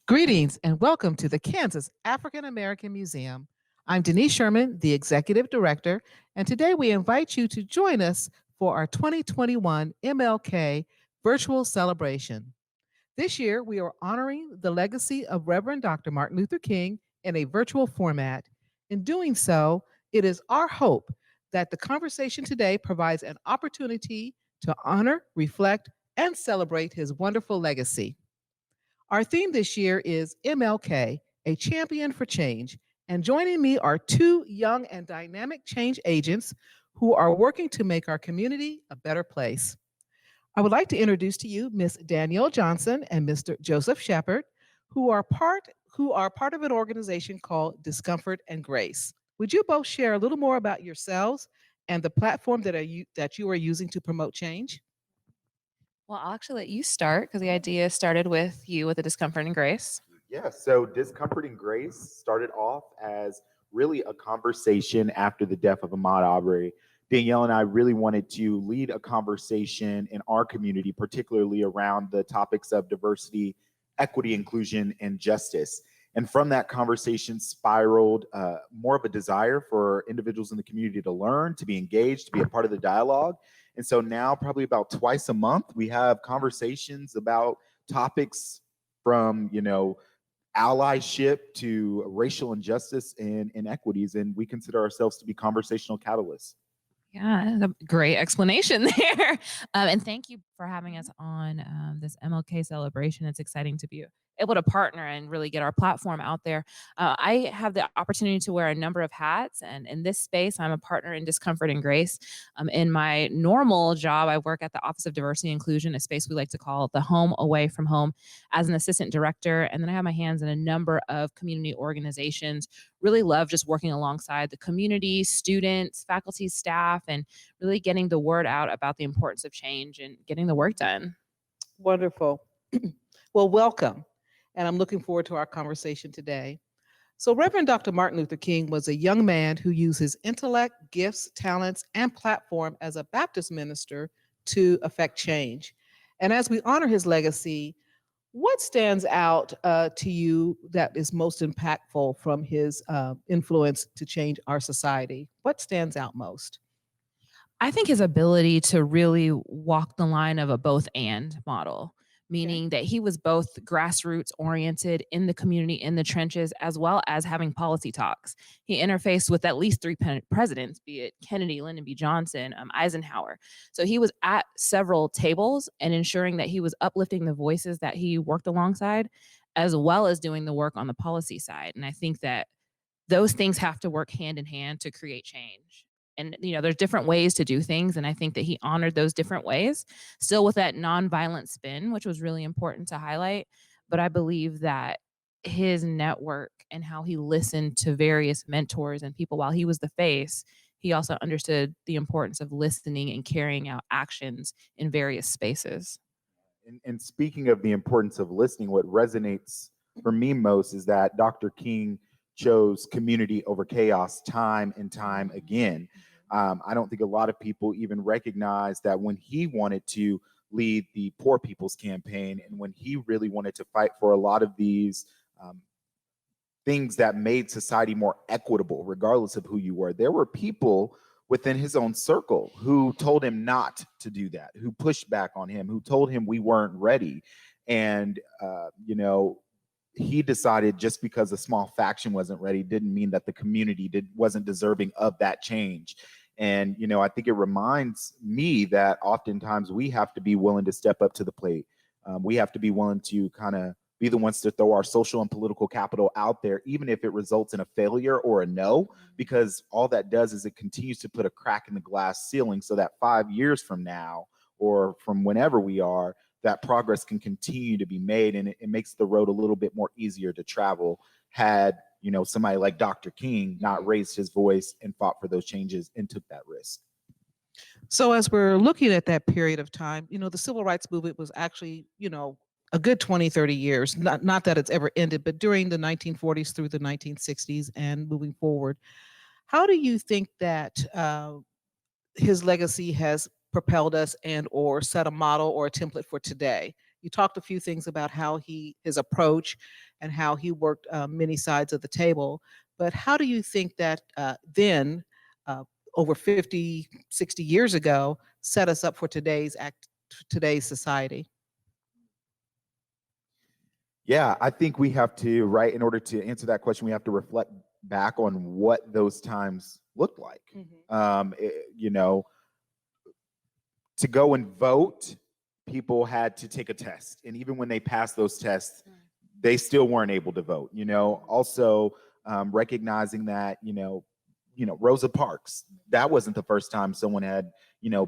Greetings and welcome to the Kansas African American Museum. I'm Denise Sherman, the Executive Director, and today we invite you to join us for our 2021 MLK virtual celebration. This year, we are honoring the legacy of Reverend Dr. Martin Luther King in a virtual format. In doing so, it is our hope that the conversation today provides an opportunity to honor, reflect, and celebrate his wonderful legacy. Our theme this year is MLK, a champion for change. And joining me are two young and dynamic change agents who are working to make our community a better place. I would like to introduce to you Ms. Danielle Johnson and Mr. Joseph Shepard, who are part of an organization called Discomfort and Grace. Would you both share a little more about yourselves and the platform that you are using to promote change? Well, I'll actually let you start because the idea started with you with the Discomfort and Grace. Yeah, so Discomfort and Grace started off as really a conversation after the death of Ahmaud Arbery. Danielle and I really wanted to lead a conversation in our community, particularly around the topics of diversity, equity, inclusion, and justice. And from that conversation spiraled more of a desire for individuals in the community to learn, to be engaged, to be a part of the dialogue. And so now, probably about twice a month, we have conversations about topics from, allyship to racial injustice and inequities, and we consider ourselves to be conversational catalysts. Yeah, a great explanation there. And thank you for having us on this MLK celebration. It's exciting to be able to partner and really get our platform out there. I have the opportunity to wear a number of hats, and in this space, I'm a partner in Discomfort and Grace. In my normal job, I work at the Office of Diversity and Inclusion, a space we like to call the home away from home, as an assistant director. And then I have my hands in a number of community organizations. Really love just working alongside the community, students, faculty, staff, and really getting the word out about the importance of change and getting the work done. Wonderful. Well, welcome. And I'm looking forward to our conversation today. So, Reverend Dr. Martin Luther King was a young man who used his intellect, gifts, talents, and platform as a Baptist minister to affect change. And as we honor his legacy, what stands out to you that is most impactful from his influence to change our society? What stands out most? I think his ability to really walk the line of a both and model, Okay. meaning that he was both grassroots oriented in the community, in the trenches, as well as having policy talks. He interfaced with at least three presidents, be it Kennedy, Lyndon B. Johnson, Eisenhower. So he was at several tables and ensuring that he was uplifting the voices that he worked alongside, as well as doing the work on the policy side. And I think that those things have to work hand in hand to create change. And there's different ways to do things, and I think that he honored those different ways, still with that nonviolent spin, which was really important to highlight. But I believe that his network and how he listened to various mentors and people while he was the face, he also understood the importance of listening and carrying out actions in various spaces. And speaking of the importance of listening, what resonates for me most is that Dr. King chose community over chaos time and time again. I don't think a lot of people even recognize that when he wanted to lead the Poor People's Campaign and when he really wanted to fight for a lot of these things that made society more equitable, regardless of who you were, there were people within his own circle who told him not to do that, who pushed back on him, who told him we weren't ready. And, he decided just because a small faction wasn't ready didn't mean that the community wasn't deserving of that change. And, I think it reminds me that oftentimes we have to be willing to step up to the plate. We have to be willing to kind of be the ones to throw our social and political capital out there, even if it results in a failure or a no, because all that does is it continues to put a crack in the glass ceiling so that 5 years from now or from whenever we are, that progress can continue to be made, and it makes the road a little bit more easier to travel had somebody like Dr. King not raised his voice and fought for those changes and took that risk. So, as we're looking at that period of time, the civil rights movement was actually, a good 20, 30 years. Not that it's ever ended, but during the 1940s through the 1960s and moving forward. How do you think that his legacy has propelled us and or set a model or a template for today? you talked a few things about how his approach and how he worked many sides of the table. But how do you think that then, uh, over 50, 60 years ago, set us up for today's society? Yeah, I think we have to, right, in order to answer that question, we have to reflect back on what those times looked like. You know, to go and vote, people had to take a test. And even when they passed those tests, they still weren't able to vote. You know, also recognizing that, Rosa Parks, that wasn't the first time someone had,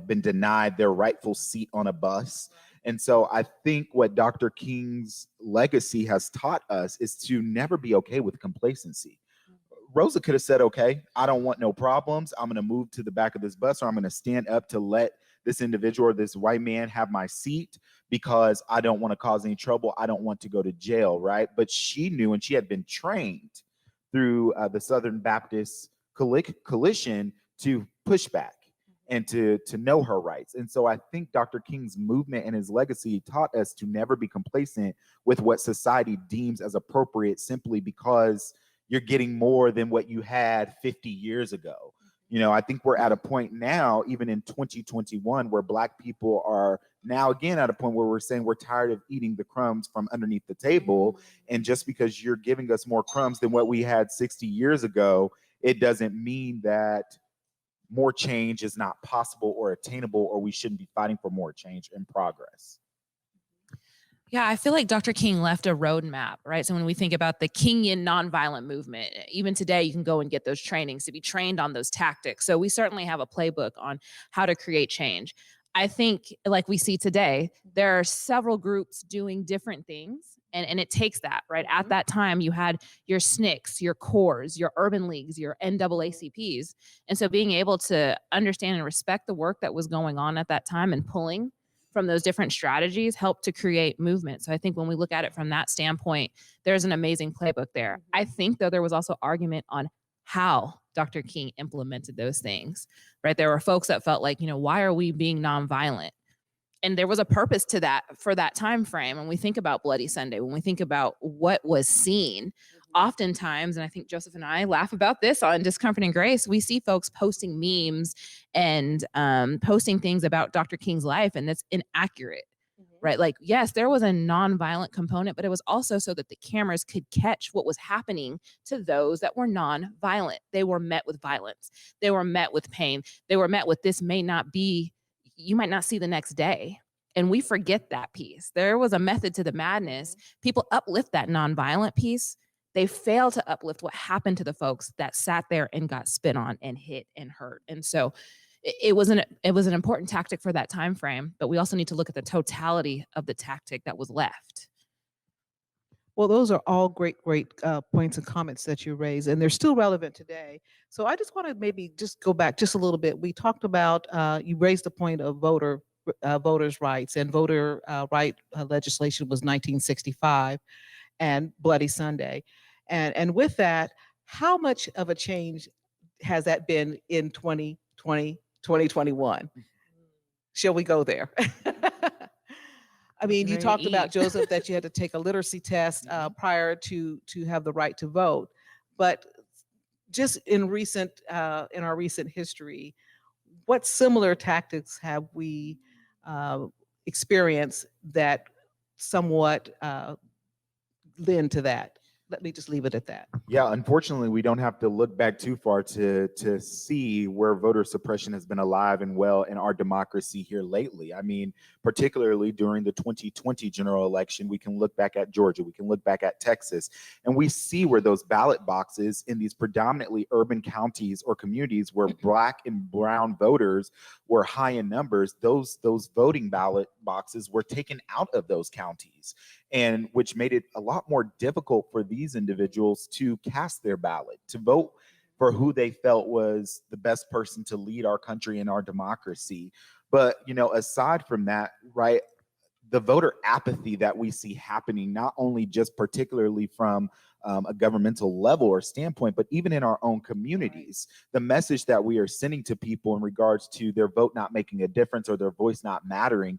been denied their rightful seat on a bus. And so I think what Dr. King's legacy has taught us is to never be okay with complacency. Rosa could have said, okay, I don't want no problems. I'm going to move to the back of this bus, or I'm going to stand up to let this individual or this white man have my seat because I don't want to cause any trouble. I don't want to go to jail, right? But she knew, and she had been trained through the Southern Baptist Coalition to push back and to know her rights. And so I think Dr. King's movement and his legacy taught us to never be complacent with what society deems as appropriate simply because you're getting more than what you had 50 years ago. I think we're at a point now, even in 2021, where Black people are now again at a point where we're saying we're tired of eating the crumbs from underneath the table. And just because you're giving us more crumbs than what we had 60 years ago, it doesn't mean that more change is not possible or attainable, or we shouldn't be fighting for more change and progress. Yeah, I feel like Dr. King left a roadmap, right? So when we think about the Kingian nonviolent movement, even today, you can go and get those trainings to be trained on those tactics. So we certainly have a playbook on how to create change. I think, like we see today, there are several groups doing different things, and it takes that, right? At that time, you had your SNCCs, your COREs, your urban leagues, your NAACPs. And so being able to understand and respect the work that was going on at that time and pulling from those different strategies help to create movement. So I think when we look at it from that standpoint, there's an amazing playbook there. I think, though, there was also argument on how Dr. King implemented those things, right? There were folks that felt like, why are we being nonviolent? And there was a purpose to that for that time frame. When we think about Bloody Sunday, when we think about what was seen, oftentimes, and I think Joseph and I laugh about this on Discomfort and Grace, we see folks posting memes and posting things about Dr. King's life, and that's inaccurate, right? Like, yes, there was a nonviolent component, but it was also so that the cameras could catch what was happening to those that were nonviolent. They were met with violence. They were met with pain. They were met with, this may not be, you might not see the next day. And we forget that piece. There was a method to the madness. People uplift that nonviolent piece. They fail to uplift what happened to the folks that sat there and got spit on and hit and hurt. And so it was an important tactic for that time frame, but we also need to look at the totality of the tactic that was left. Well, those are all great points and comments that you raised, and they're still relevant today. So I just want to maybe just go back just a little bit. We talked about, you raised the point of voters' rights, and voter right legislation was 1965 and Bloody Sunday. And with that, how much of a change has that been in 2020, 2021? Shall we go there? I mean, you talked about, Joseph, that you had to take a literacy test prior to have the right to vote. But just in our recent history, what similar tactics have we experienced that somewhat lend to that? Let me just leave it at that. Yeah, unfortunately, we don't have to look back too far to see where voter suppression has been alive and well in our democracy here lately. I mean, particularly during the 2020 general election, we can look back at Georgia, we can look back at Texas, and we see where those ballot boxes in these predominantly urban counties or communities where Black and brown voters were high in numbers, those voting ballot boxes were taken out of those counties, and which made it a lot more difficult for these individuals to cast their ballot, to vote for who they felt was the best person to lead our country and our democracy. But, aside from that, right, the voter apathy that we see happening, not only just particularly from a governmental level or standpoint, but even in our own communities, the message that we are sending to people in regards to their vote not making a difference or their voice not mattering,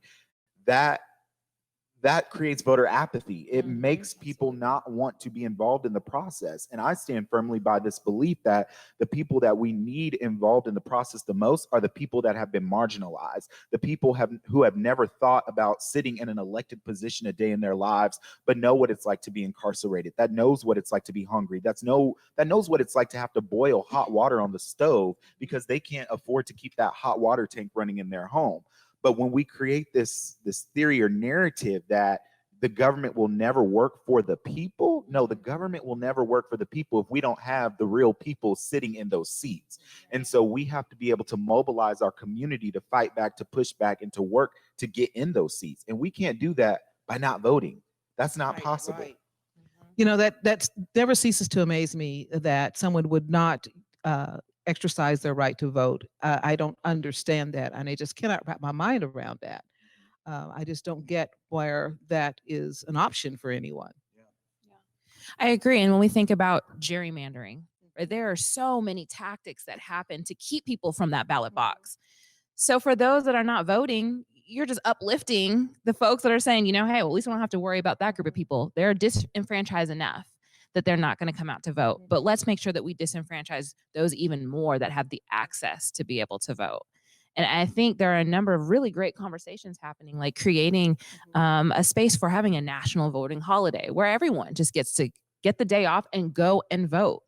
that creates voter apathy. It Mhm, makes people not want to be involved in the process. And I stand firmly by this belief that the people that we need involved in the process the most are the people that have been marginalized, the people who have never thought about sitting in an elected position a day in their lives, but know what it's like to be incarcerated, that knows what it's like to be hungry, that knows what it's like to have to boil hot water on the stove because they can't afford to keep that hot water tank running in their home. But when we create this theory or narrative that the government will never work for the people, no, the government will never work for the people if we don't have the real people sitting in those seats. And so we have to be able to mobilize our community to fight back, to push back, and to work to get in those seats. And we can't do that by not voting. That's not possible. You know, that never ceases to amaze me that someone would not exercise their right to vote. I don't understand that, and I just cannot wrap my mind around that. I just don't get where that is an option for anyone. I agree. And when we think about gerrymandering, right, there are so many tactics that happen to keep people from that ballot box. So for those that are not voting, you're just uplifting the folks that are saying, you know, hey, well, at least we don't have to worry about that group of people. They're disenfranchised enough that they're not going to come out to vote. But let's make sure that we disenfranchise those even more that have the access to be able to vote. And I think there are a number of really great conversations happening, like creating a space for having a national voting holiday where everyone just gets to get the day off and go and vote.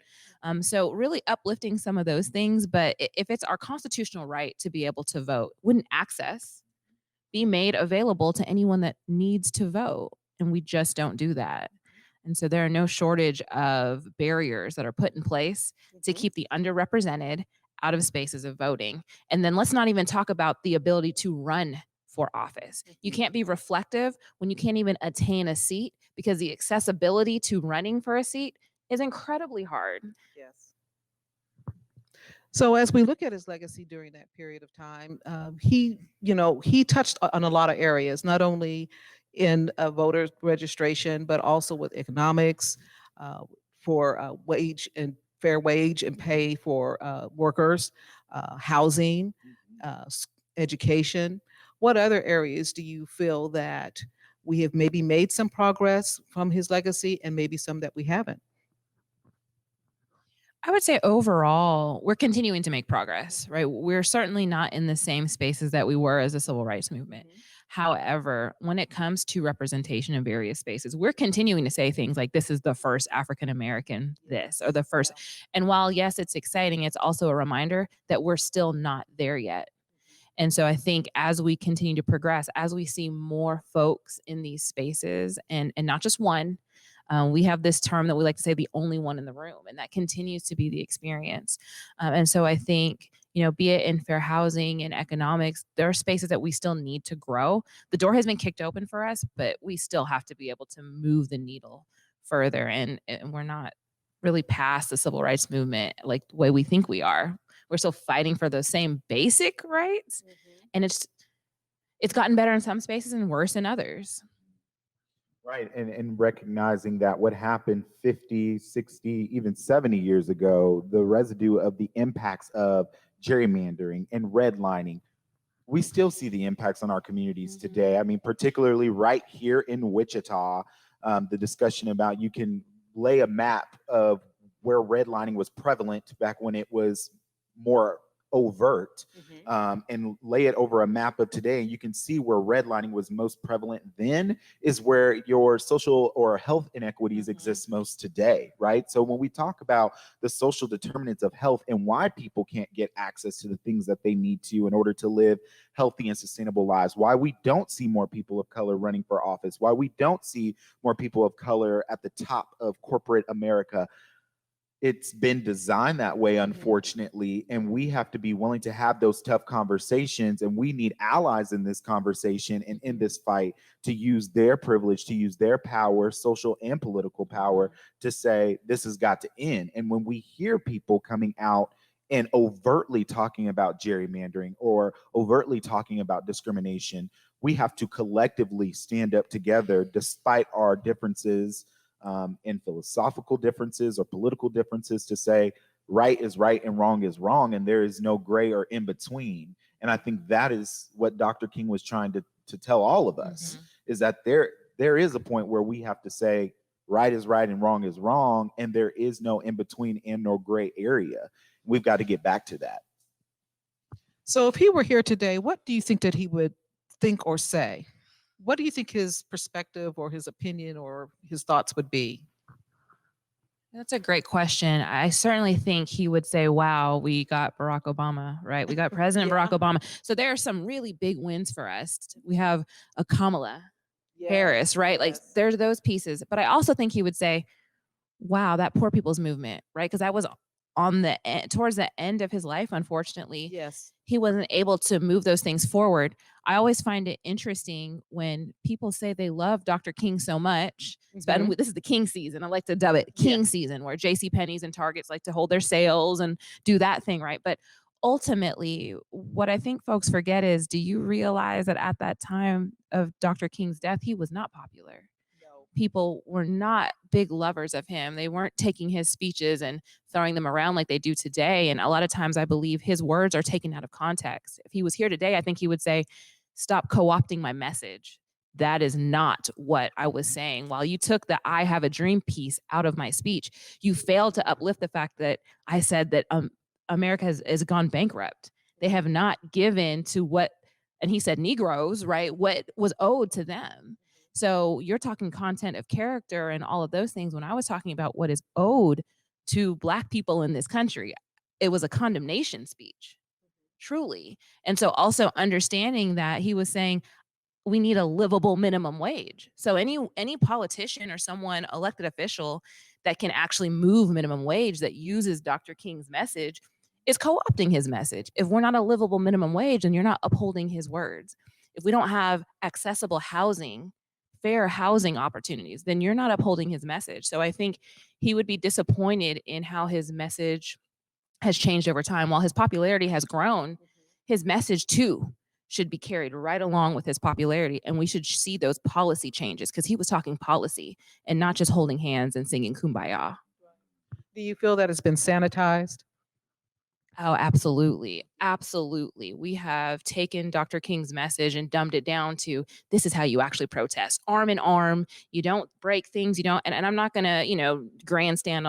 So really uplifting some of those things. But if it's our constitutional right to be able to vote, wouldn't access be made available to anyone that needs to vote? And we just don't do that. And so there are no shortage of barriers that are put in place to keep the underrepresented out of spaces of voting. And then let's not even talk about the ability to run for office. You can't be reflective when you can't even attain a seat because the accessibility to running for a seat is incredibly hard. Yes. So as we look at his legacy during that period of time, he touched on a lot of areas, not only in voter registration, but also with economics, for wage and fair wage and pay for workers, housing, education. What other areas do you feel that we have maybe made some progress from his legacy and maybe some that we haven't? I would say overall, we're continuing to make progress, right? We're certainly not in the same spaces that we were as a civil rights movement. However, when it comes to representation in various spaces, we're continuing to say things like this is the first African American this or the first. And while, yes, it's exciting, it's also a reminder that we're still not there yet. And so I think as we continue to progress, as we see more folks in these spaces and not just one, we have this term that we like to say the only one in the room, and that continues to be the experience. And so I think, you know, be it in fair housing and economics, there are spaces that we still need to grow. The door has been kicked open for us, but we still have to be able to move the needle further. And we're not really past the civil rights movement like the way we think we are. We're still fighting for those same basic rights. And it's gotten better in some spaces and worse in others. Right. And recognizing that what happened 50, 60, even 70 years ago, the residue of the impacts of gerrymandering and redlining, we still see the impacts on our communities today. I mean, particularly right here in Wichita, the discussion about you can lay a map of where redlining was prevalent back when it was more overt, and lay it over a map of today, and you can see where redlining was most prevalent then is where your social or health inequities exist most today, right? So when we talk about the social determinants of health and why people can't get access to the things that they need to in order to live healthy and sustainable lives, why we don't see more people of color running for office, why we don't see more people of color at the top of corporate America, it's been designed that way, unfortunately, and we have to be willing to have those tough conversations, and we need allies in this conversation and in this fight to use their privilege, to use their power, social and political power, to say this has got to end. And when we hear people coming out and overtly talking about gerrymandering or overtly talking about discrimination, we have to collectively stand up together despite our differences, in philosophical differences or political differences, to say right is right and wrong is wrong, and there is no gray or in between. And I think that is what Dr. King was trying to tell all of us, is that there is a point where we have to say right is right and wrong is wrong, and there is no in between and no gray area. We've got to get back to that. So if he were here today, what do you think that he would think or say? What do you think his perspective or his opinion or his thoughts would be? That's a great question. I certainly think he would say, wow, we got Barack Obama, right? We got President Yeah. Barack Obama. So there are some really big wins for us. We have a Kamala Harris, right? Like yes. there's those pieces. But I also think he would say, wow, that poor people's movement, right? Because that was on the towards the end of his life, unfortunately. Yes. He wasn't able to move those things forward. I always find it interesting when people say they love Dr. King so much. Mhm. This is the King season. I like to dub it King season, where J.C. Penney's and Targets like to hold their sales and do that thing, right? But ultimately, what I think folks forget is, do you realize that at that time of Dr. King's death, he was not popular? No. People were not big lovers of him. They weren't taking his speeches and throwing them around like they do today. And a lot of times I believe his words are taken out of context. If he was here today, I think he would say, stop co-opting my message. That is not what I was saying. While you took the I have a dream piece out of my speech, you failed to uplift the fact that I said that America has gone bankrupt. They have not given to what, and he said Negroes, right? What was owed to them. So you're talking content of character and all of those things. When I was talking about what is owed to Black people in this country, it was a condemnation speech, truly. And so also understanding that he was saying we need a livable minimum wage. So any politician or someone elected official that can actually move minimum wage that uses Dr. King's message is co-opting his message. If we're not a livable minimum wage, then you're not upholding his words. If we don't have accessible housing, fair housing opportunities, then you're not upholding his message. So I think he would be disappointed in how his message has changed over time. While his popularity has grown, his message too should be carried right along with his popularity. And we should see those policy changes, because he was talking policy and not just holding hands and singing Kumbaya. Do you feel that it's been sanitized? Oh, absolutely. Absolutely. We have taken Dr. King's message and dumbed it down to, this is how you actually protest, arm in arm. You don't break things. You don't, and I'm not gonna, grandstand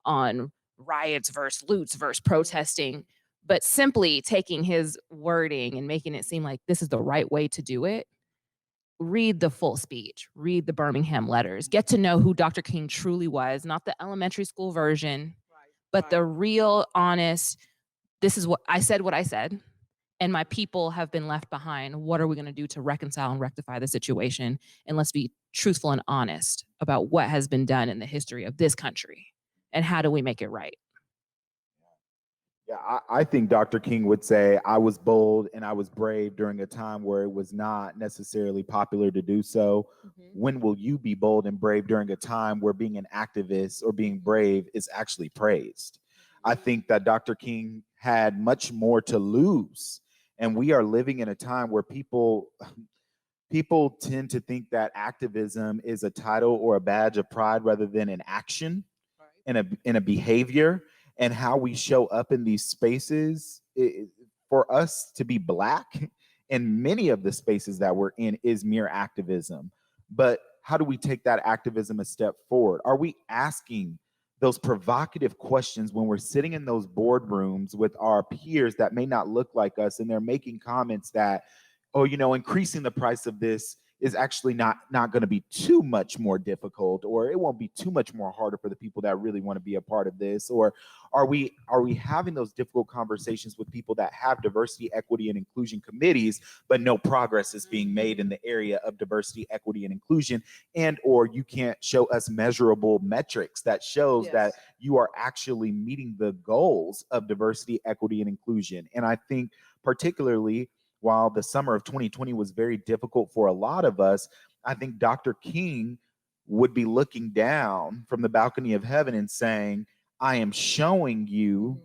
on riots versus loots versus protesting, but simply taking his wording and making it seem like this is the right way to do it. Read the full speech, read the Birmingham letters, get to know who Dr. King truly was, not the elementary school version, but the real, honest, this is what I said, and my people have been left behind. What are we going to do to reconcile and rectify the situation? And let's be truthful and honest about what has been done in the history of this country, and how do we make it right? Yeah, I think Dr. King would say, I was bold and I was brave during a time where it was not necessarily popular to do so. When will you be bold and brave during a time where being an activist or being brave is actually praised? I think that Dr. King had much more to lose. And we are living in a time where people tend to think that activism is a title or a badge of pride rather than an action and a behavior. And how we show up in these spaces, for us to be Black in many of the spaces that we're in is mere activism. But how do we take that activism a step forward? Are we asking those provocative questions when we're sitting in those boardrooms with our peers that may not look like us, and they're making comments that, oh, increasing the price of this is actually not going to be too much more difficult, or it won't be too much more harder for the people that really want to be a part of this? Or are we having those difficult conversations with people that have diversity, equity, and inclusion committees, but no progress is being made in the area of diversity, equity, and inclusion? And or you can't show us measurable metrics that shows that you are actually meeting the goals of diversity, equity, and inclusion. And I think particularly, while the summer of 2020 was very difficult for a lot of us, I think Dr. King would be looking down from the balcony of heaven and saying, I am showing you,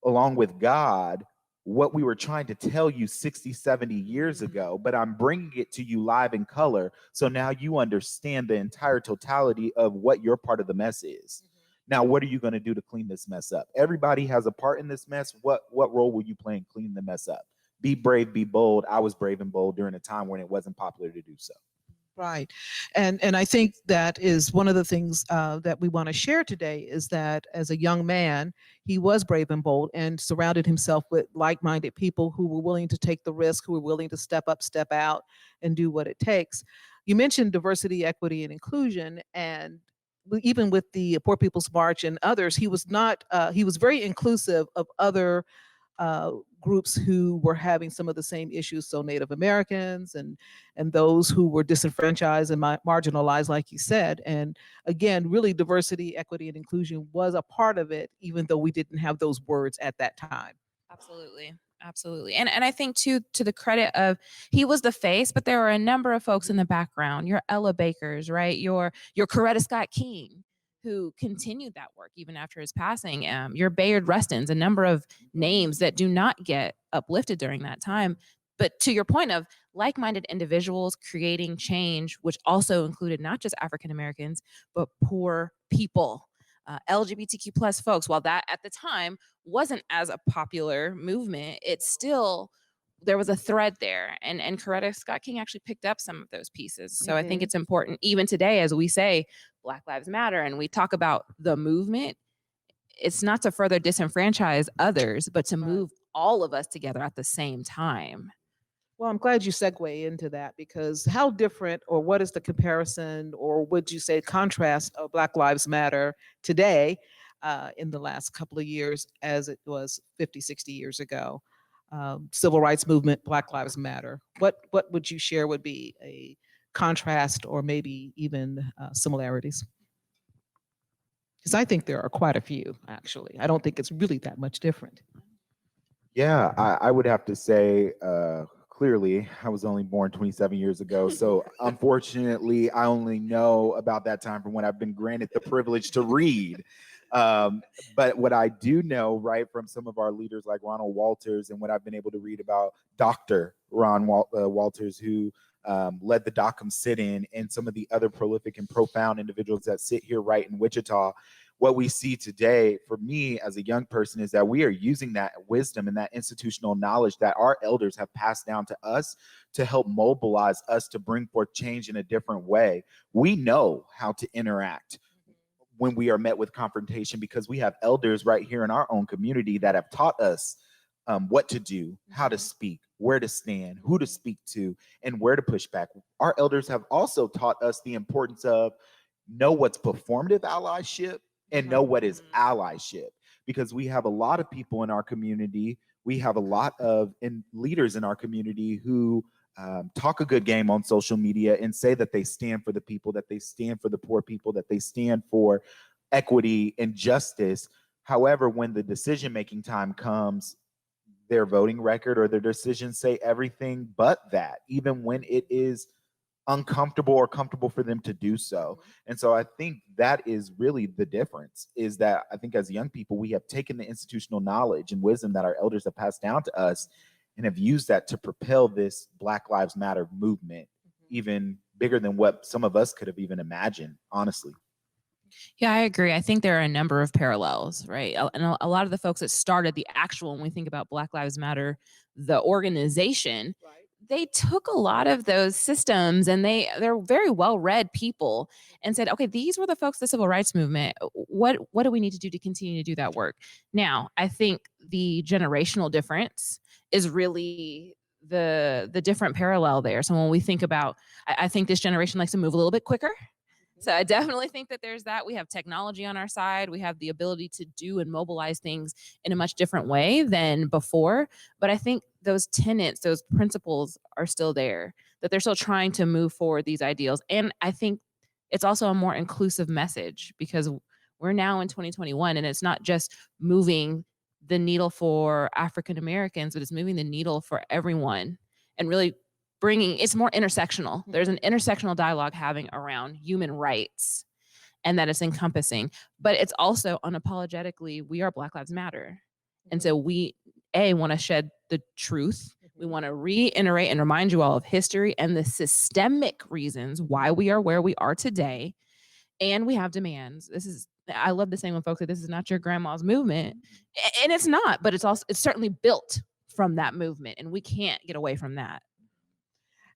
along with God, what we were trying to tell you 60, 70 years ago, but I'm bringing it to you live in color. So now you understand the entire totality of what your part of the mess is. Now, what are you going to do to clean this mess up? Everybody has a part in this mess. What role will you play in cleaning the mess up? Be brave, be bold. I was brave and bold during a time when it wasn't popular to do so. Right. And I think that is one of the things that we want to share today is that as a young man, he was brave and bold and surrounded himself with like-minded people who were willing to take the risk, who were willing to step up, step out, and do what it takes. You mentioned diversity, equity, and inclusion, and even with the Poor People's March and others, he was not. He was very inclusive of other uh, groups who were having some of the same issues. So Native Americans and those who were disenfranchised and marginalized, like you said. And again, really diversity, equity, and inclusion was a part of it, even though we didn't have those words at that time. Absolutely. Absolutely. And I think too, to the credit of he was the face, but there were a number of folks in the background, your Ella Bakers, right? Your Coretta Scott King, who continued that work even after his passing. Your Bayard Rustins, a number of names that do not get uplifted during that time. But to your point of like-minded individuals creating change, which also included not just African Americans, but poor people, LGBTQ plus folks, while that at the time wasn't as a popular movement, it's still there was a thread there, and Coretta Scott King actually picked up some of those pieces. So I think it's important even today as we say Black Lives Matter and we talk about the movement. It's not to further disenfranchise others, but to move all of us together at the same time. Well, I'm glad you segue into that because how different or what is the comparison or would you say contrast of Black Lives Matter today in the last couple of years as it was 50, 60 years ago? Civil rights movement, Black Lives Matter. What would you share would be a contrast or maybe even similarities? Because I think there are quite a few, actually. I don't think it's really that much different. Yeah, I would have to say, clearly, I was only born 27 years ago. So unfortunately, I only know about that time from when I've been granted the privilege to read. But what I do know, right, from some of our leaders like Ronald Walters and what I've been able to read about Dr. Ron Walters, who led the DOCM sit-in, and some of the other prolific and profound individuals that sit here right in Wichita, what we see today for me as a young person is that we are using that wisdom and that institutional knowledge that our elders have passed down to us to help mobilize us to bring forth change in a different way. We know how to interact when we are met with confrontation because we have elders right here in our own community that have taught us what to do, how to speak, where to stand, who to speak to, and where to push back. Our elders have also taught us the importance of know what's performative allyship and know what is allyship, because we have a lot of people in our community. We have a lot of leaders in our community who talk a good game on social media and say that they stand for the people, that they stand for the poor people, that they stand for equity and justice. However, when the decision-making time comes, their voting record or their decisions say everything but that, even when it is uncomfortable or comfortable for them to do so. And so I think that is really the difference, is that I think as young people, we have taken the institutional knowledge and wisdom that our elders have passed down to us and have used that to propel this Black Lives Matter movement, even bigger than what some of us could have even imagined, honestly. Yeah, I agree. I think there are a number of parallels, right? And a lot of the folks that started the actual, when we think about Black Lives Matter, the organization, they took a lot of those systems and they're very well-read people and said, okay, these were the folks, the civil rights movement. What do we need to do to continue to do that work? Now, I think the generational difference is really the different parallel there. So when we think about, I think this generation likes to move a little bit quicker. So I definitely think that there's that. We have technology on our side. We have the ability to do and mobilize things in a much different way than before. But I think those tenets, those principles are still there, that they're still trying to move forward these ideals. And I think it's also a more inclusive message because we're now in 2021 and it's not just moving the needle for African Americans, but it's moving the needle for everyone and really bringing, it's more intersectional. There's an intersectional dialogue having around human rights and that it's encompassing, but it's also unapologetically, we are Black Lives Matter. And so we, want to shed the truth. We want to reiterate and remind you all of history and the systemic reasons why we are where we are today. And we have demands. I love the saying when folks say this is not your grandma's movement. And it's not, but it's certainly built from that movement. And we can't get away from that.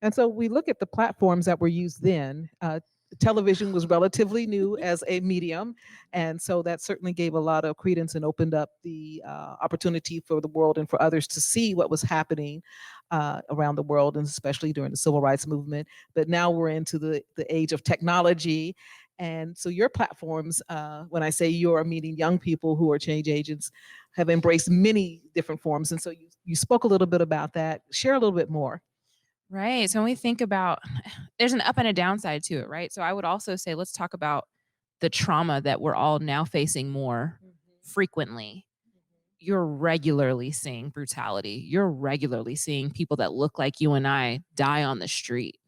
And so we look at the platforms that were used then. Television was relatively new as a medium, and so that certainly gave a lot of credence and opened up the opportunity for the world and for others to see what was happening around the world, and especially during the civil rights movement. But now we're into the age of technology. And so your platforms, when I say you're meeting young people who are change agents, have embraced many different forms. And so you spoke a little bit about that. Share a little bit more. Right. So when we think about, there's an up and a downside to it, right? So I would also say, let's talk about the trauma that we're all now facing more frequently. You're regularly seeing brutality. You're regularly seeing people that look like you and I die on the street.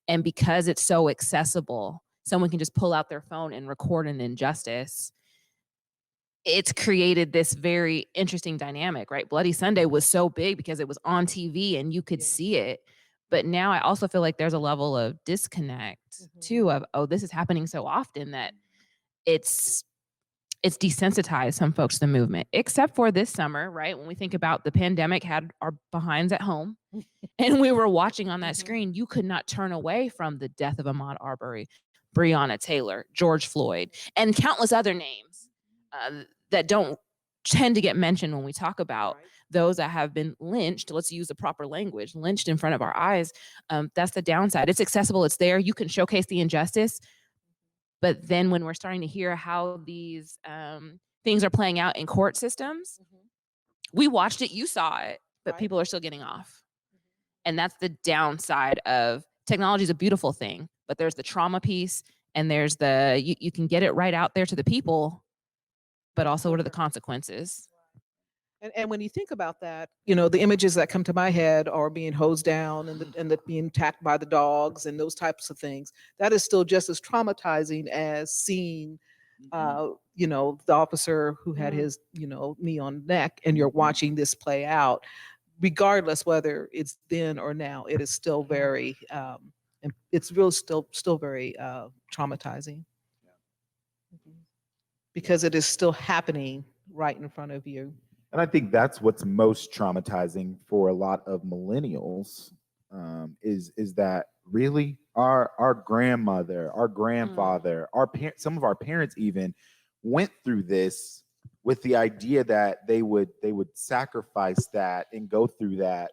And because it's so accessible, someone can just pull out their phone and record an injustice. It's created this very interesting dynamic, right? Bloody Sunday was so big because it was on TV and you could see it. But now I also feel like there's a level of disconnect too of, oh, this is happening so often that it's desensitized some folks to the movement, except for this summer, right? When we think about the pandemic had our behinds at home and we were watching on that screen, you could not turn away from the death of Ahmaud Arbery, Breonna Taylor, George Floyd, and countless other names that don't tend to get mentioned when we talk about those that have been lynched. Let's use the proper language, lynched in front of our eyes. That's the downside. It's accessible. It's there. You can showcase the injustice. But then when we're starting to hear how these things are playing out in court systems, we watched it, you saw it, but people are still getting off. And that's the downside of technology. Is a beautiful thing, but there's the trauma piece and there's the, you can get it right out there to the people, but also what are the consequences? And when you think about that, the images that come to my head are being hosed down and being attacked by the dogs and those types of things. That is still just as traumatizing as seeing, the officer who had his, knee on neck, and you're watching this play out. Regardless whether it's then or now, it is still very, and it's real still very traumatizing because it is still happening right in front of you. And I think that's what's most traumatizing for a lot of millennials, is that really our grandmother, our grandfather, some of our parents even went through this with the idea that they would sacrifice that and go through that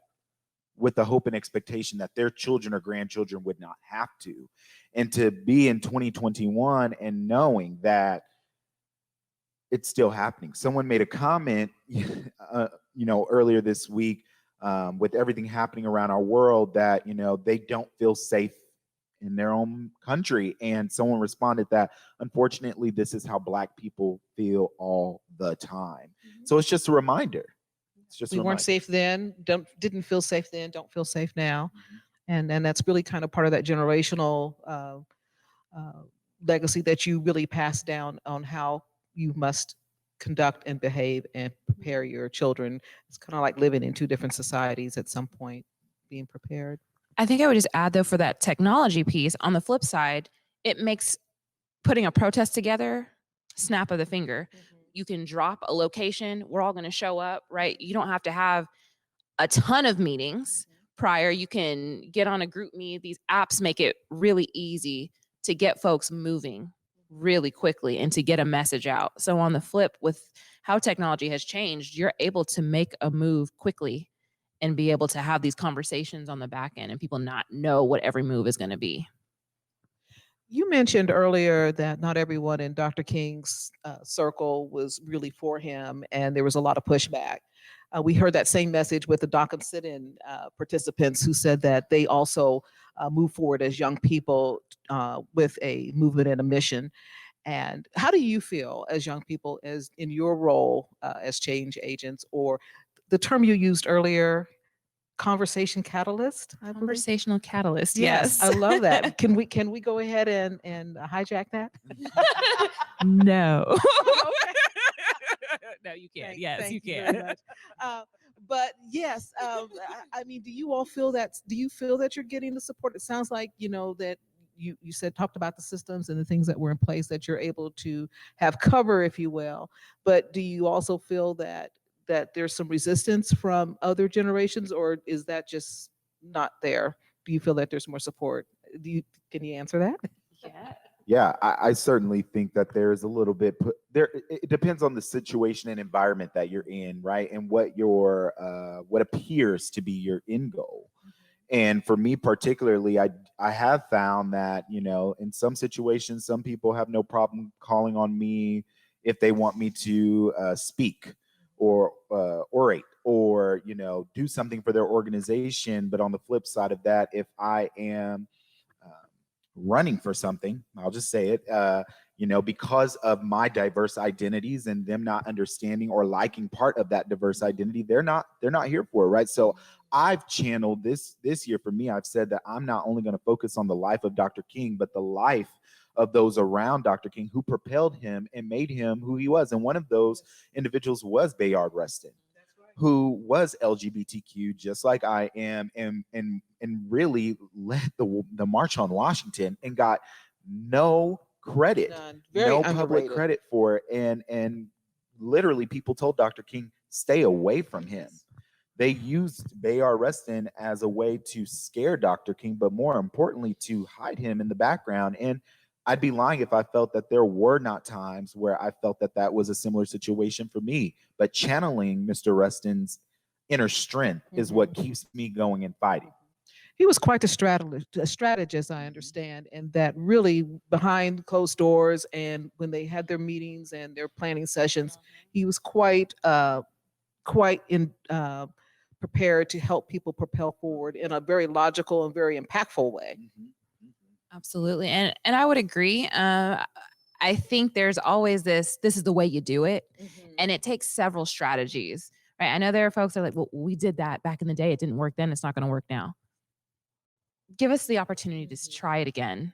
with the hope and expectation that their children or grandchildren would not have to. And to be in 2021 and knowing that it's still happening. Someone made a comment, earlier this week, with everything happening around our world, that, they don't feel safe in their own country. And someone responded that, unfortunately, this is how Black people feel all the time. So it's just a reminder. We weren't safe then, didn't feel safe then, don't feel safe now. And that's really kind of part of that generational legacy that you really pass down on how you must conduct and behave and prepare your children. It's kind of like living in two different societies at some point, being prepared. I think I would just add, though, for that technology piece, on the flip side, it makes putting a protest together, snap of the finger. You can drop a location, we're all going to show up, right? You don't have to have a ton of meetings prior. You can get on a group meet. These apps make it really easy to get folks moving really quickly and to get a message out. So on the flip, with how technology has changed, you're able to make a move quickly and be able to have these conversations on the back end and people not know what every move is going to be. You mentioned earlier that not everyone in Dr. King's circle was really for him, and there was a lot of pushback. We heard that same message with the DACA sit-in participants who said that they also move forward as young people with a movement and a mission. And how do you feel as young people, as in your role as change agents, or the term you used earlier, conversation catalyst? Conversational catalyst. Yes, I love that. Can we go ahead and hijack that? No. No, you can. Yes, you can. But yes, I mean, do you all feel that? Do you feel that you're getting the support? It sounds like that you talked about the systems and the things that were in place, that you're able to have cover, if you will. But do you also feel that there's some resistance from other generations, or is that just not there? do you feel that there's more support? Can you answer that? Yeah. Yeah, I certainly think that there's a little bit there. It depends on the situation and environment that you're in, right? And what your what appears to be your end goal. And for me particularly, I have found that, you know, in some situations, some people have no problem calling on me if they want me to speak or orate or, you know, do something for their organization. But on the flip side of that, if I am running for something, I'll just say it, you know, because of my diverse identities and them not understanding or liking part of that diverse identity, they're not here for it, right? So I've channeled this year for me. I've said that I'm not only going to focus on the life of Dr. King, but the life of those around Dr. King who propelled him and made him who he was. And one of those individuals was Bayard Rustin, who was LGBTQ just like I am, and really led the March on Washington and got no credit, no public credit for it. And literally people told Dr. King, stay away from him. They used Bayard Rustin as a way to scare Dr. King, but more importantly, to hide him in the background. And I'd be lying if I felt that there were not times where I felt that that was a similar situation for me. But channeling Mr. Rustin's inner strength is what keeps me going and fighting. He was quite a strategist, I understand, and that really behind closed doors and when they had their meetings and their planning sessions, he was quite prepared to help people propel forward in a very logical and very impactful way. Absolutely. And I would agree. I think there's always this is the way you do it. And it takes several strategies, right? I know there are folks that are like, well, we did that back in the day. It didn't work then. It's not going to work now. Give us the opportunity to try it again.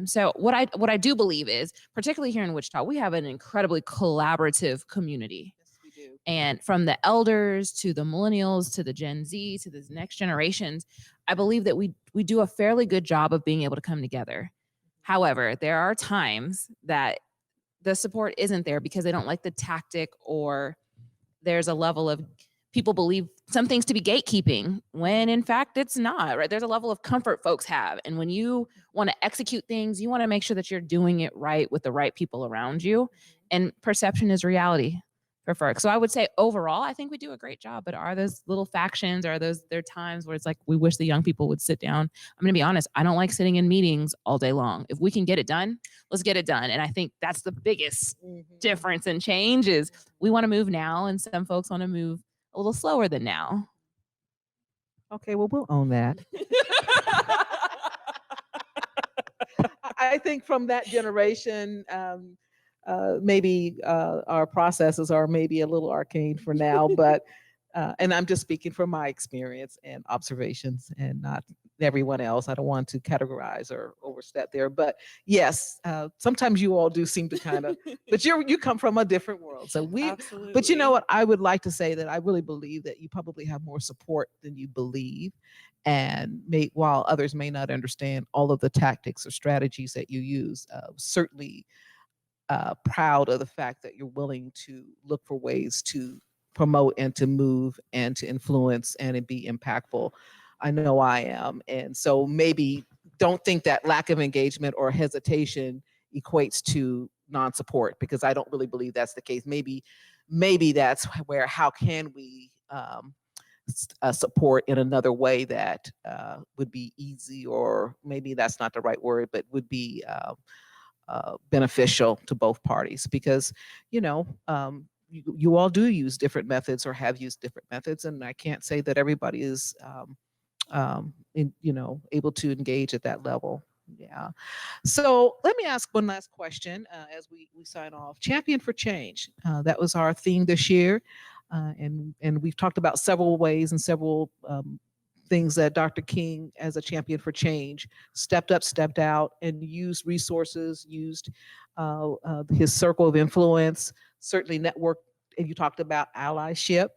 So what I do believe is, particularly here in Wichita, we have an incredibly collaborative community. Yes, we do. And from the elders to the millennials to the Gen Z to the next generations, I believe that we do a fairly good job of being able to come together. However, there are times that the support isn't there because they don't like the tactic, or there's a level of people believe some things to be gatekeeping when in fact it's not, right? There's a level of comfort folks have. And when you want to execute things, you want to make sure that you're doing it right with the right people around you. And perception is reality for folks. So I would say overall, I think we do a great job, but are those little factions, there are times where it's like, we wish the young people would sit down. I'm going to be honest. I don't like sitting in meetings all day long. If we can get it done, let's get it done. And I think that's the biggest difference and change is we want to move now. And some folks want to move a little slower than now. Okay, well, we'll own that. I think from that generation, maybe our processes are maybe a little arcane for now, but and I'm just speaking from my experience and observations and not everyone else. I don't want to categorize or overstep there, but yes, sometimes you all do seem to kind of, but you come from a different world. So Absolutely. but you know what? I would like to say that I really believe that you probably have more support than you believe. And while others may not understand all of the tactics or strategies that you use, certainly proud of the fact that you're willing to look for ways to promote and to move and to influence and to be impactful. I know I am. And so maybe don't think that lack of engagement or hesitation equates to non-support, because I don't really believe that's the case. Maybe that's where, how can we support in another way that would be easy, or maybe that's not the right word, but would be beneficial to both parties, because you all do use different methods or have used different methods, and I can't say that everybody is able to engage at that level. Yeah. So let me ask one last question as we sign off. Champion for Change. That was our theme this year, and we've talked about several ways and several things that Dr. King, as a champion for change, stepped up, stepped out, and used resources, used his circle of influence, certainly network. And you talked about allyship,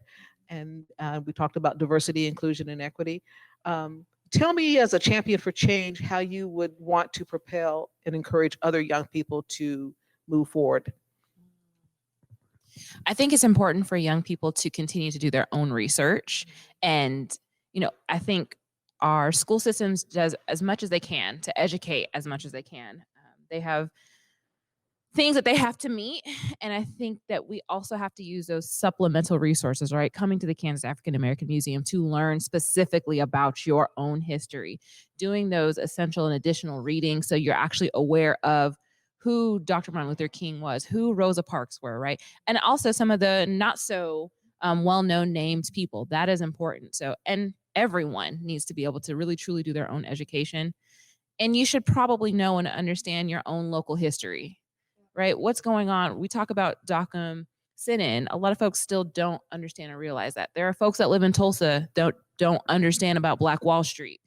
and we talked about diversity, inclusion, and equity. Tell me, as a champion for change, how you would want to propel and encourage other young people to move forward. I think it's important for young people to continue to do their own research. And, I think our school systems does as much as they can to educate as much as they can. They have things that they have to meet. And I think that we also have to use those supplemental resources, right? Coming to the Kansas African American Museum to learn specifically about your own history, doing those essential and additional readings so you're actually aware of who Dr. Martin Luther King was, who Rosa Parks were, right? And also some of the not so well-known named people. That is important. So, and everyone needs to be able to really truly do their own education. And you should probably know and understand your own local history, right? What's going on? We talk about DOCM sit-in. A lot of folks still don't understand and realize that. There are folks that live in Tulsa don't understand about Black Wall Street.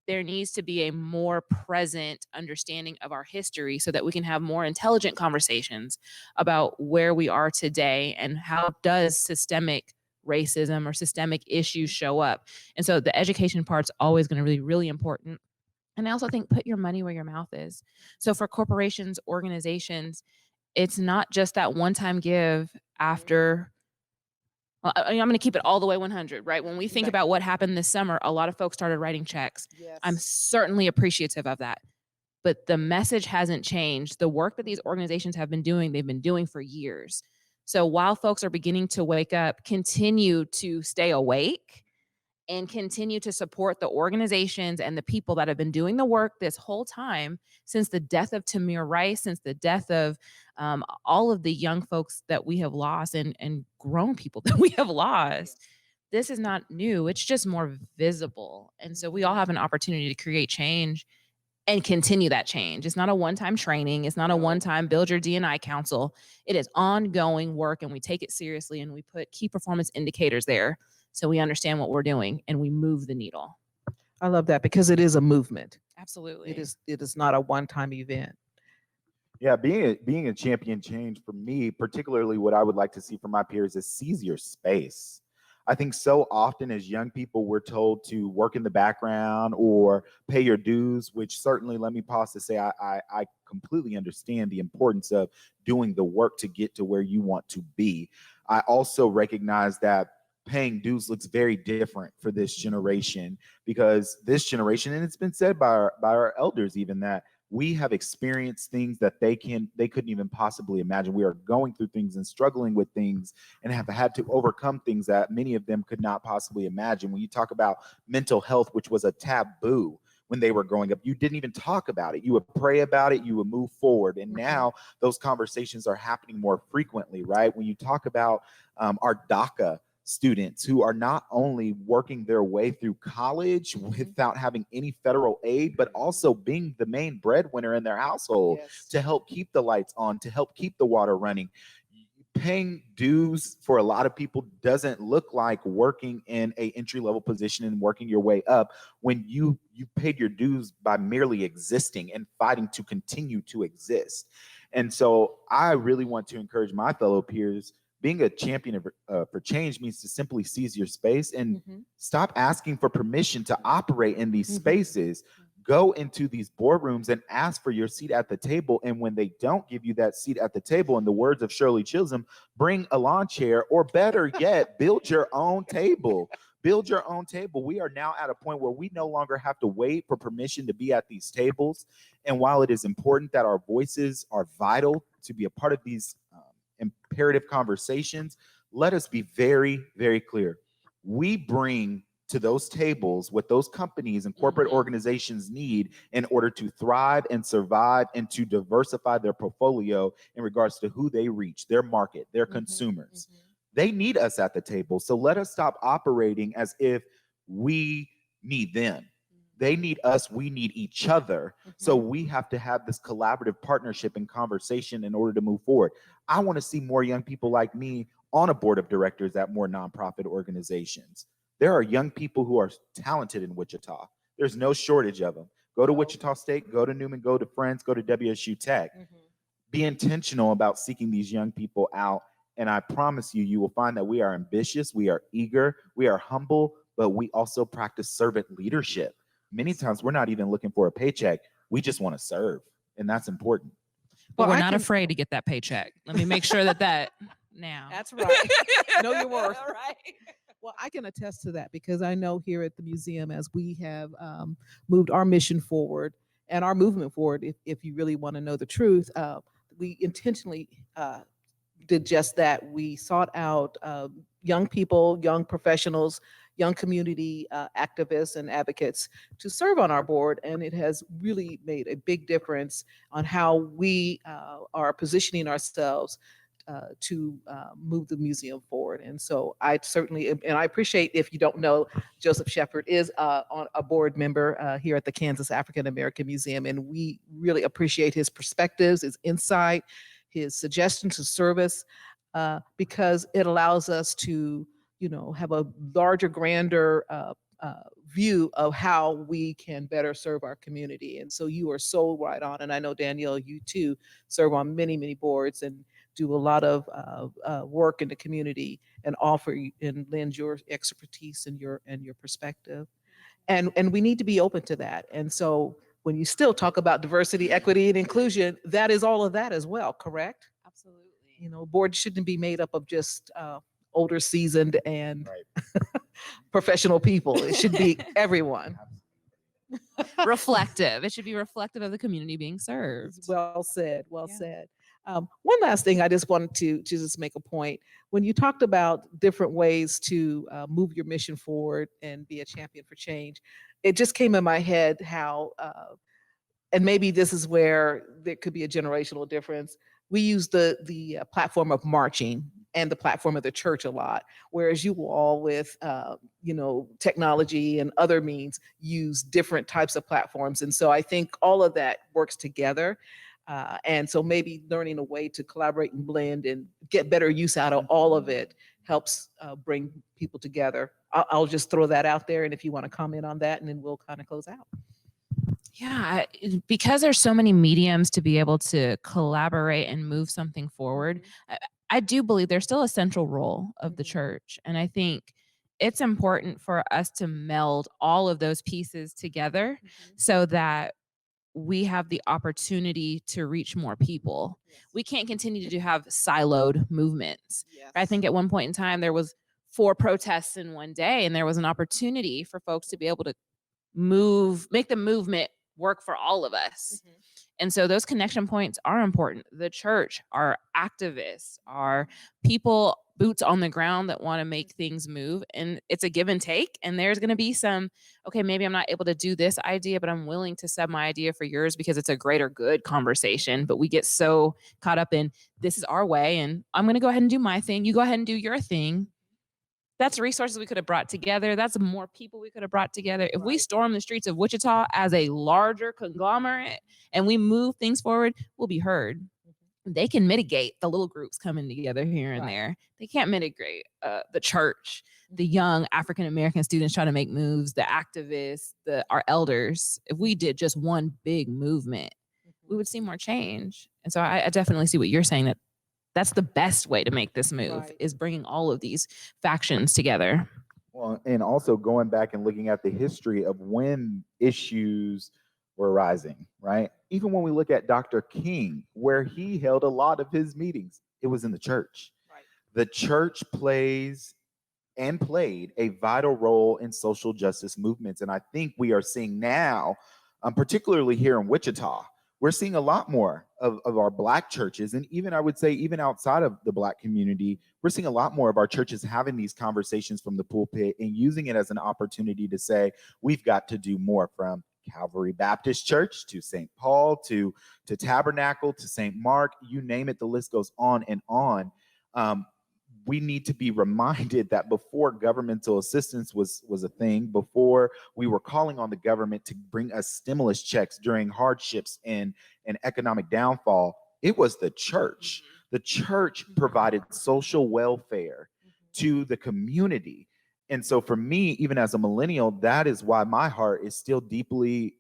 There needs to be a more present understanding of our history so that we can have more intelligent conversations about where we are today and how does systemic racism or systemic issues show up. And so the education part's always going to be really important. And I also think put your money where your mouth is. So for corporations, organizations, it's not just that one-time give after. Well, I'm going to keep it all the way 100, right? When we think Right. about what happened this summer, a lot of folks started writing checks. Yes. I'm certainly appreciative of that. But the message hasn't changed. The work that these organizations have been doing, they've been doing for years. So while folks are beginning to wake up, continue to stay awake and continue to support the organizations and the people that have been doing the work this whole time since the death of Tamir Rice, since the death of all of the young folks that we have lost and grown people that we have lost. This is not new. It's just more visible. And so we all have an opportunity to create change and continue that change. It's not a one-time training. It's not a one-time build your D&I council. It is ongoing work, and we take it seriously, and we put key performance indicators there so we understand what we're doing and we move the needle. I love that because it is a movement. Absolutely. It is not a one-time event. Yeah, being a champion change for me, particularly what I would like to see from my peers is seize your space. I think so often as young people, we're told to work in the background or pay your dues, which certainly, let me pause to say, I completely understand the importance of doing the work to get to where you want to be. I also recognize that paying dues looks very different for this generation, because this generation, and it's been said by our elders even, that we have experienced things that they couldn't even possibly imagine. We are going through things and struggling with things and have had to overcome things that many of them could not possibly imagine. When you talk about mental health, which was a taboo when they were growing up, you didn't even talk about it. You would pray about it, you would move forward. And now those conversations are happening more frequently, right? When you talk about our DACA students who are not only working their way through college without having any federal aid, but also being the main breadwinner in their household to help keep the lights on, to help keep the water running. Paying dues for a lot of people doesn't look like working in a entry-level position and working your way up when you paid your dues by merely existing and fighting to continue to exist. And so I really want to encourage my fellow peers. Being a champion for change means to simply seize your space and stop asking for permission to operate in these spaces. Go into these boardrooms and ask for your seat at the table. And when they don't give you that seat at the table, in the words of Shirley Chisholm, bring a lawn chair, or better yet, build your own table. Build your own table. We are now at a point where we no longer have to wait for permission to be at these tables. And while it is important that our voices are vital to be a part of these imperative conversations, let us be very, very clear. We bring to those tables what those companies and corporate organizations need in order to thrive and survive and to diversify their portfolio in regards to who they reach, their market, their consumers. They need us at the table. So let us stop operating as if we need them. They need us, we need each other. So we have to have this collaborative partnership and conversation in order to move forward. I want to see more young people like me on a board of directors at more nonprofit organizations. There are young people who are talented in Wichita. There's no shortage of them. Go to Wichita State, go to Newman, go to Friends, go to WSU Tech. Be intentional about seeking these young people out. And I promise you, you will find that we are ambitious, we are eager, we are humble, but we also practice servant leadership. Many times we're not even looking for a paycheck. We just want to serve. And that's important. But we're not afraid to get that paycheck. Let me make sure that now. That's right. Know your worth. Right. Well, I can attest to that because I know here at the museum, as we have moved our mission forward and our movement forward, if you really want to know the truth, we intentionally did just that. We sought out young people, young professionals, young community activists and advocates to serve on our board. And it has really made a big difference on how we are positioning ourselves to move the museum forward. And so I certainly, and I appreciate, if you don't know, Joseph Shepard is on a board member here at the Kansas African American Museum. And we really appreciate his perspectives, his insight, his suggestions of service, because it allows us to, have a larger, grander view of how we can better serve our community. And so you are so right on. And I know, Danielle, you too serve on many, many boards and do a lot of work in the community and offer and lend your expertise and your perspective. And we need to be open to that. And so when you still talk about diversity, equity, and inclusion, that is all of that as well, correct? Absolutely. Boards shouldn't be made up of just older, seasoned, and Right. professional people. It should be everyone. Reflective. It should be reflective of the community being served. Well said. Well Yeah. said. One last thing I just wanted to just make a point. When you talked about different ways to move your mission forward and be a champion for change, it just came in my head how, and maybe this is where there could be a generational difference. We use the platform of marching and the platform of the church a lot, whereas you all with technology and other means use different types of platforms. And so I think all of that works together. And so maybe learning a way to collaborate and blend and get better use out of all of it helps bring people together. I'll just throw that out there. And if you want to comment on that, and then we'll kind of close out. Yeah, because there's so many mediums to be able to collaborate and move something forward, I do believe there's still a central role of the church. And I think it's important for us to meld all of those pieces together so that we have the opportunity to reach more people. We can't continue to have siloed movements. Yes. I think at one point in time, there was 4 protests in one day, and there was an opportunity for folks to be able to make the movement work for all of us. And so those connection points are important. The church, our activists, our people, boots on the ground that want to make things move. And it's a give and take. And there's going to be some, okay, maybe I'm not able to do this idea, but I'm willing to sub my idea for yours because it's a greater good conversation. But we get so caught up in this is our way and I'm going to go ahead and do my thing. You go ahead and do your thing. That's resources we could have brought together. That's more people we could have brought together. If we storm the streets of Wichita as a larger conglomerate and we move things forward, we'll be heard. They can mitigate the little groups coming together here and there. They can't mitigate the church, the young African-American students trying to make moves, the activists, our elders. If we did just one big movement, we would see more change. And so I definitely see what you're saying, that that's the best way to make this move, is bringing all of these factions together. Well, and also going back and looking at the history of when issues were rising, right? Even when we look at Dr. King, where he held a lot of his meetings, it was in the church. Right. The church plays and played a vital role in social justice movements. And I think we are seeing now, particularly here in Wichita, we're seeing a lot more of our Black churches. And even, I would say, even outside of the Black community, we're seeing a lot more of our churches having these conversations from the pulpit and using it as an opportunity to say, we've got to do more, from Calvary Baptist Church to St. Paul to Tabernacle to St. Mark, you name it, the list goes on and on. We need to be reminded that before governmental assistance was a thing, before we were calling on the government to bring us stimulus checks during hardships and economic downfall, it was the church. The church provided social welfare to the community. And so for me, even as a millennial, that is why my heart is still deeply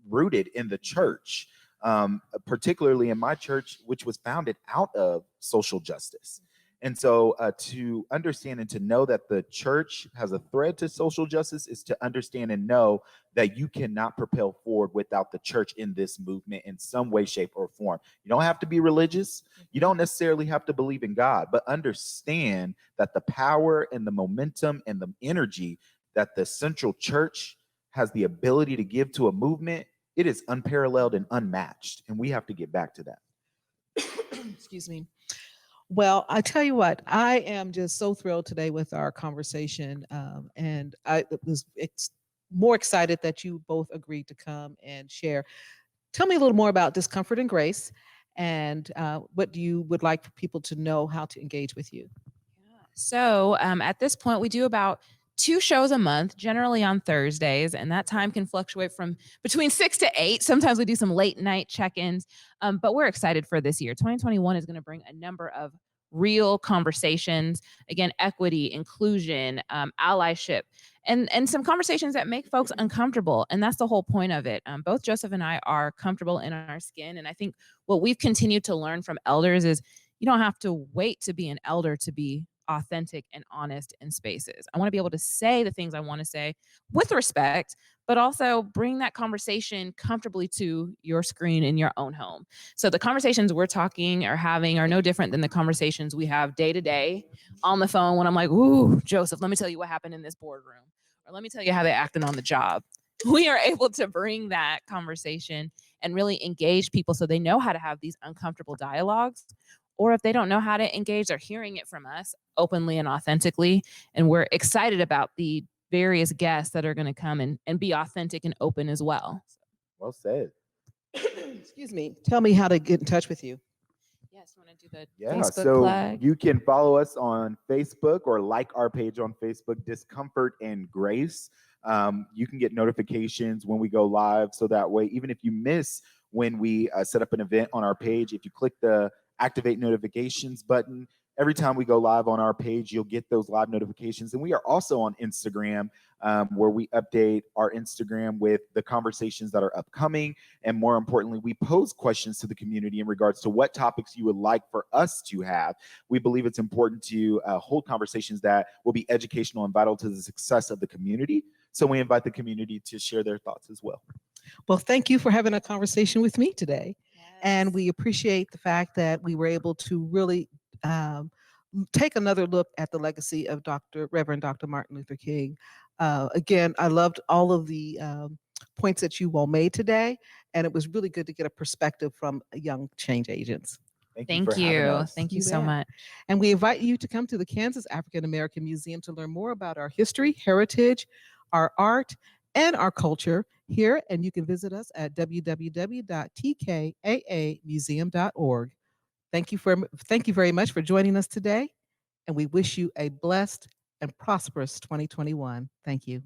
rooted in the church, particularly in my church, which was founded out of social justice. And so to understand and to know that the church has a thread to social justice is to understand and know that you cannot propel forward without the church in this movement in some way, shape, or form. You don't have to be religious. You don't necessarily have to believe in God, but understand that the power and the momentum and the energy that the central church has the ability to give to a movement, it is unparalleled and unmatched. And we have to get back to that. Excuse me. Well, I tell you what, I am just so thrilled today with our conversation, and I was more excited that you both agreed to come and share. Tell me a little more about Discomfort and Grace, and what you would like for people to know how to engage with you. So at this point, we do about 2 shows a month, generally on Thursdays, and that time can fluctuate from between 6 to 8. Sometimes we do some late night check-ins, but we're excited for this year. 2021 is going to bring a number of real conversations, again, equity, inclusion, allyship, and some conversations that make folks uncomfortable. And that's the whole point of it. Both Joseph and I are comfortable in our skin, and I think what we've continued to learn from elders is you don't have to wait to be an elder to be authentic and honest in spaces. I want to be able to say the things I want to say with respect, but also bring that conversation comfortably to your screen in your own home. So the conversations we're talking or having are no different than the conversations we have day to day on the phone when I'm like, ooh, Joseph, let me tell you what happened in this boardroom, or let me tell you how they're acting on the job. We are able to bring that conversation and really engage people so they know how to have these uncomfortable dialogues. Or if they don't know how to engage, they're hearing it from us openly and authentically. And we're excited about the various guests that are going to come and be authentic and open as well. Well said. Excuse me. Tell me how to get in touch with you. Yes, you want to do the Yeah, Facebook so plug? you can follow us on Facebook or like our page on Facebook, Discomfort and Grace. You can get notifications when we go live. So that way, even if you miss when we set up an event on our page, if you click the activate notifications button, every time we go live on our page, you'll get those live notifications. And we are also on Instagram, where we update our Instagram with the conversations that are upcoming. And more importantly, we pose questions to the community in regards to what topics you would like for us to have. We believe it's important to hold conversations that will be educational and vital to the success of the community. So we invite the community to share their thoughts as well. Well, thank you for having a conversation with me today. And Yes. we appreciate the fact that we were able to really take another look at the legacy of Reverend Dr. Martin Luther King. Again, I loved all of the points that you all made today, and it was really good to get a perspective from young change agents. Thank for having you. us. Thank you You so bet. much. And we invite you to come to the Kansas African American Museum to learn more about our history, heritage, our art, and our culture here. And you can visit us at www.tkaamuseum.org. Thank you very much for joining us today, and we wish you a blessed and prosperous 2021. Thank you.